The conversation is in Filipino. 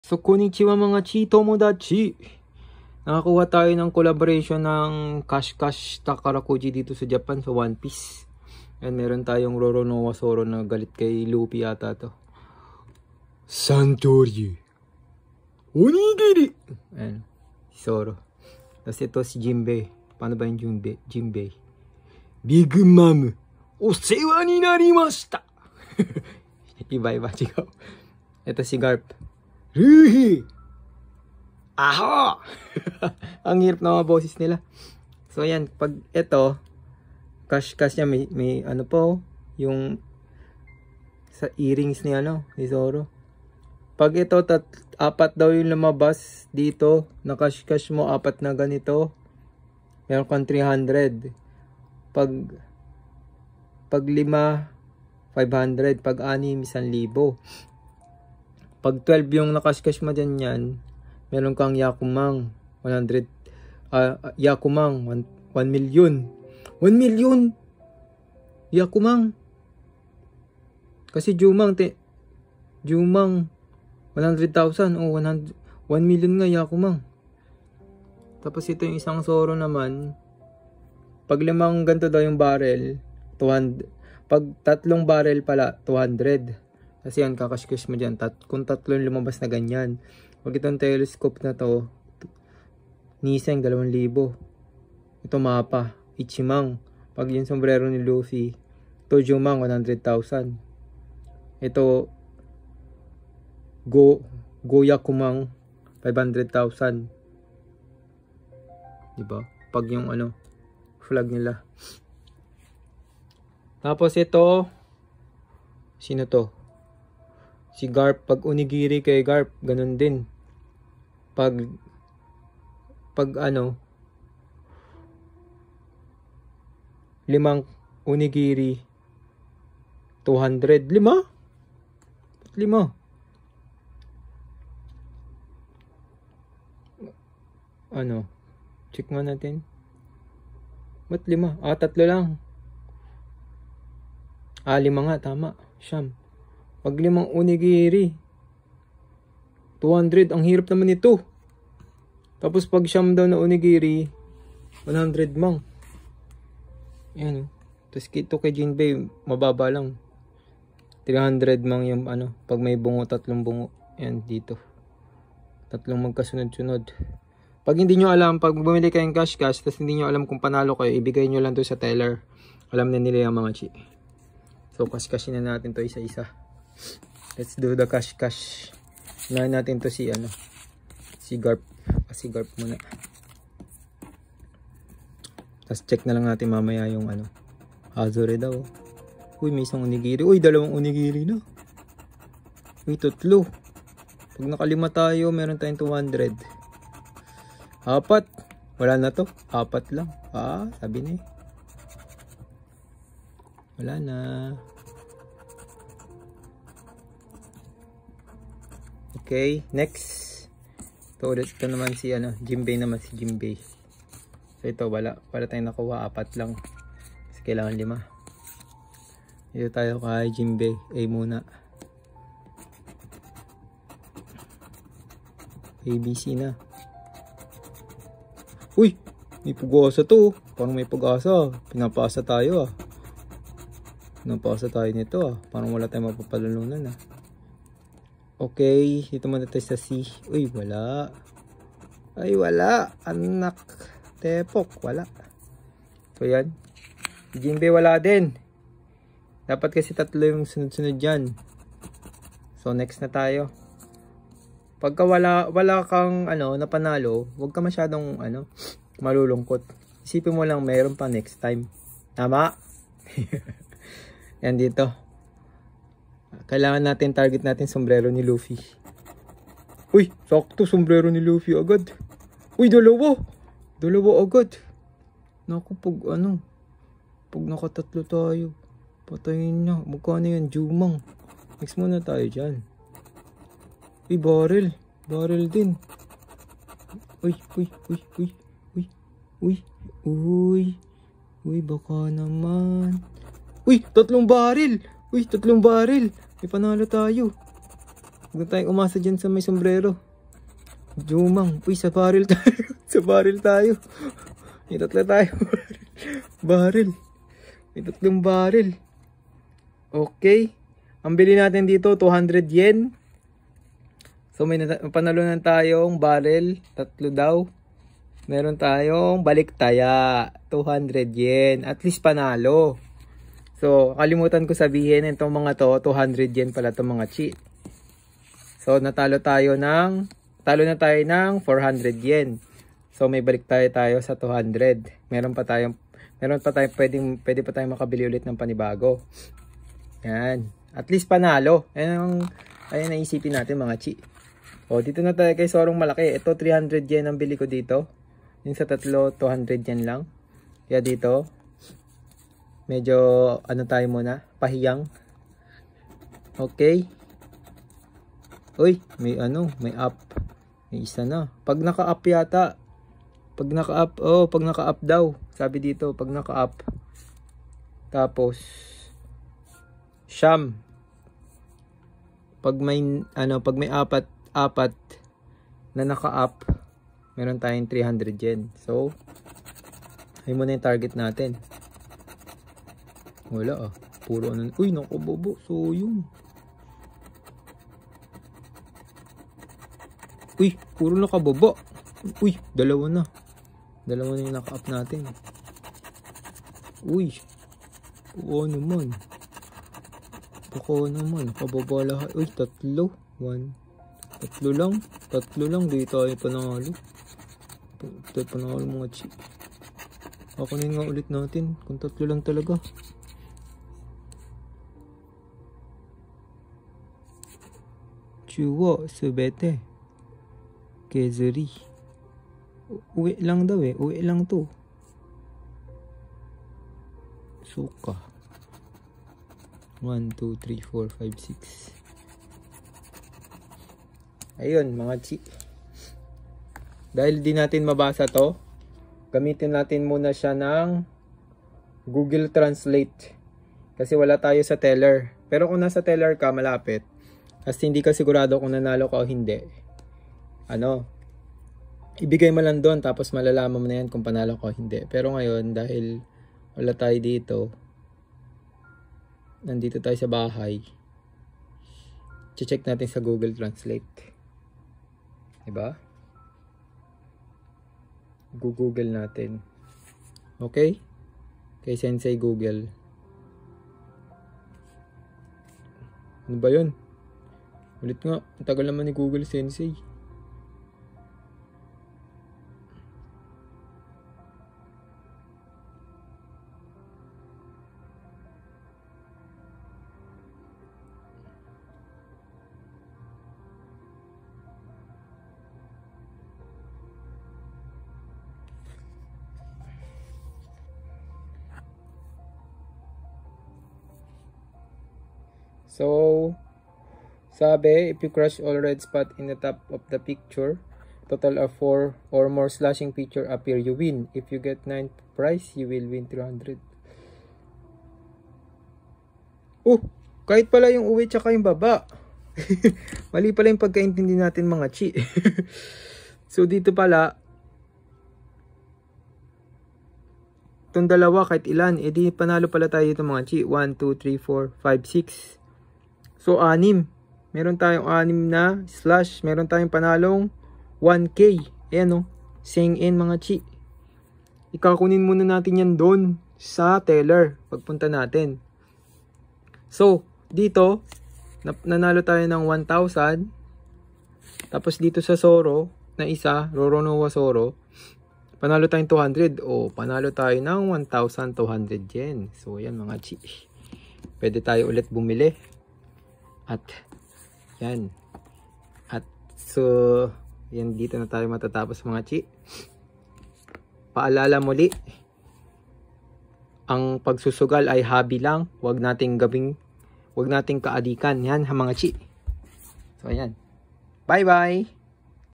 So, konnichiwa mga chi tomodachi. Nakakuha tayo ng collaboration ng Cash Takarakuji dito sa Japan sa One Piece. And meron tayong Roronoa Zoro na galit kay Luffy yata to. Santori Onigiri! Ayan, si Zoro. Tapos ito si Jinbei. Paano ba yung Jinbei? Big Mom, osewa ni narimashita! Iba-iba, sigaw. Ito si Garp. Ruhi! Aha! Ang hirap na mga boses nila. So ayan, pag ito, cash niya may ano po, yung sa earrings ni ni Zoro. Pag ito, apat daw yung lumabas dito, na cash mo, apat na ganito, meron kang 300. Pag 5, 500. Pag 6, 1,000. Pag 12 yung nakash mo dyan yan, meron kang Yakumang 100, Yakumang 1 million. 1 million! Yakumang! Kasi Jumang 100,000 o 1 million nga Yakumang. Tapos ito yung isang Zoro naman, pag 5 ganito daw yung barrel, 200. Pag 3 barrel pala, 200. Kasi yan, kakashkash mo dyan. Kung 3 lumabas na ganyan. Pag itong telescope na to, Niseng 2,000. Ito mapa, Ichimang. Pag yung sombrero ni Luffy, ito Jumang 100,000. Ito Goyakumang 500,000. Diba? Pag yung flag nila. Tapos ito, sino to? Si Garp. Pag onigiri kay Garp, ganun din. Pag 5 onigiri, 200. 5? Check nga natin. Ba't 5? 3 lang. 5 nga, tama. Siyam. Pag 5 onigiri, 200. Ang hirap naman ito. Tapos pag siyam daw na onigiri, 100 mang. Ayan o. Tapos ito kay Jinbei, mababa lang. 300 mang yung pag may bungo, 3 bungo. Ayan dito. 3 magkasunod-sunod. Pag hindi nyo alam, pag bumili kayong cash, tapos hindi nyo alam kung panalo kayo, ibigay nyo lang to sa teller. Alam na nila yung mga chi. So cash-cashin na natin to isa-isa. Let's do the cash. Unahin natin to si Garp. Si Garp muna. Tapos check na lang natin mamaya yung Azure daw. Uy, may isang onigiri. Uy, 2 onigiri na. Uy, 3. Pag nakalima tayo, meron tayong 200. 4. Wala na to. 4 lang. Sabi na eh. Wala na. Okay, next. Ito naman si Jinbei naman si Jinbei. So ito wala tayong nakuha, 4 lang. Kasi kailangan 5. Dito tayo kay Jinbei. A muna. ABC na. Uy! May pag-asa to. Parang may pag-asa. Pinapasa tayo Pinapasa tayo nito Parang wala tayong mapapalalunan Okay, dito muna tayo sa C. Uy, wala. Ay, wala. Anak. Tepok, wala. So, yan. Jinbei wala din. Dapat kasi 3 yung sunod-sunod dyan. So, next na tayo. Pagka wala kang napanalo, huwag ka masyadong malulungkot. Isipin mo lang mayroon pa next time. Tama? Yan dito. Kailangan natin, target natin sombrero ni Luffy. Uy, sakto sombrero ni Luffy agad. Uy, 2 agad. Naku, pag nakatatlo tayo, patayin na. Magkano yan, Jumang? Next muna tayo dyan. Uy, barrel din. Uy, baka naman. Uy, 3 barrel. May panalo tayo. Huwag na tayong umasa dyan sa may sombrero. Jumang. Uy, sa barrel tayo. Sa barrel tayo. May tatlo tayo. Barrel. May tatlong barrel. Okay. Ang bili natin dito, 200 yen. So, may panalunan tayong barrel. 3 daw. Meron tayong baliktaya. 200 yen. At least panalo. So, kalimutan ko sabihin, itong mga to, 200 yen pala itong mga chi. So, talo na tayo ng 400 yen. So, may balik tayo sa 200. Meron pa tayong pwede pa tayong makabili ulit ng panibago. Yan. At least panalo. Ayan naisipin natin mga chi. O, dito na tayo kay Sorong malaki. Ito, 300 yen ang bili ko dito. Yung sa tatlo, 200 yen lang. Kaya dito, medyo, tayo muna, pahiyang. Okay. Uy, may up. May isa na. Pag naka-up yata. Pag naka-up daw. Sabi dito, pag naka-up. Tapos, siyam. Pag may apat na naka-up, meron tayong 300 yen. So, ay muna yung target natin. Wala puro uy, naku bobo. So, yun. Uy, puro nakababa. Uy, dalawa na yung naka-up natin. Uy, oo naman. Nakababa lahat. Uy, 3. 3 lang. Di tayo panalo. Panalo mga chi. Kunin nga ulit natin. Kung 3 lang talaga. Chuwa, subete. Kezuri. Uwi lang daw Uwi lang to. Suka. 1, 2, 3, 4, 5, 6. Ayun mga chi. Dahil di natin mabasa to, gamitin natin muna siya ng Google Translate. Kasi wala tayo sa teller. Pero kung nasa teller ka, malapit. Kasi hindi ka sigurado kung nanalo ka o hindi. Ibigay mo lang doon tapos malalaman mo na yan kung panalo ka o hindi. Pero ngayon, dahil wala tayo dito, nandito tayo sa bahay, check natin sa Google Translate. Diba? Google natin. Okay? Kay Sensei Google. Ano ba yun? Ulit nga. Ang tagal naman ni Google Sensei. So, sabi, if you crush all red spot in the top of the picture, total of 4 or more slashing picture appear, you win. If you get 9 prize, you will win 300. Kahit pala yung uwi tsaka yung baba. Mali pala yung pagkaintindi natin mga chi. So, dito pala, itong dalawa kahit ilan, edi panalo pala tayo dito mga chi. 1, 2, 3, 4, 5, 6. So, 6. Meron tayong 6 na slash. Meron tayong panalong 1K. Ayan Sing in mga chi. Ikakunin muna natin yan doon sa teller. Pagpunta natin. So, dito, nanalo tayo ng 1,000. Tapos dito sa Soro, na isa, Roronoa Soro, panalo tayong 200. Panalo tayo ng 1,200 yen. So, ayan mga chi. Pwede tayo ulit bumili. At yan. At so yan, dito na tayo matatapos mga chi. Paalala muli, ang pagsusugal ay hobby lang. Huwag nating kaadikan. Yan mga chi. So ayan. Bye bye.